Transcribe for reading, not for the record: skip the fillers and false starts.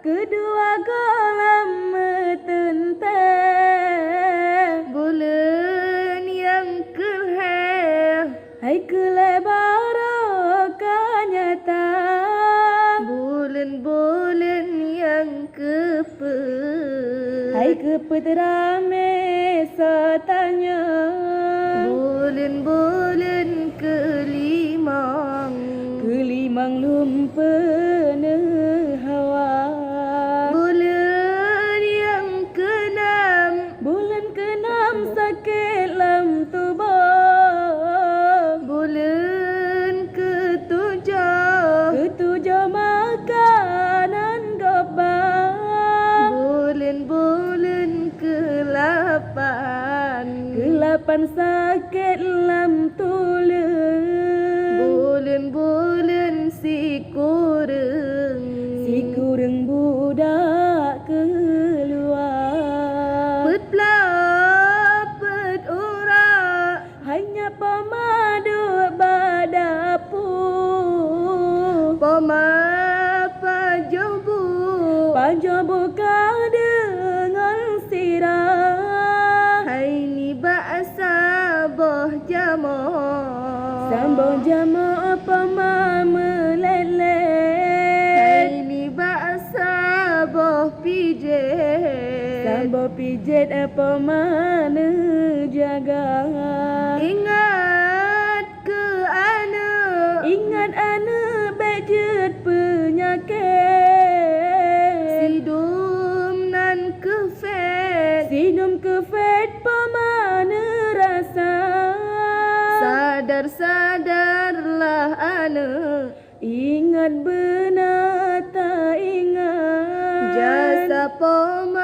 kedua kolam metentang bulan yang keleh hai kelebar nyata bulan-bulan yang kepe hai kepeterame setanya bulan-bulan kelimang lumpene hawa bulan yang keenam bulan keenam sakit lam tubuh bulan ketujuh makanan gobang bulan-bulan kelapan sakit lam tulen bulan-bulan si kureng budak keluar pet pelapet urak hanya pemadu badapu pajobu buka dengan sirah hai ni bahasa boh jamoh sambung jama pema melele hai ni bahasa boh pijet sambung pijet apa mana jaga ingat anak bejet penyakit sidum kefet pemana rasa sadarlah anak ingat benar tak ingat jasa poma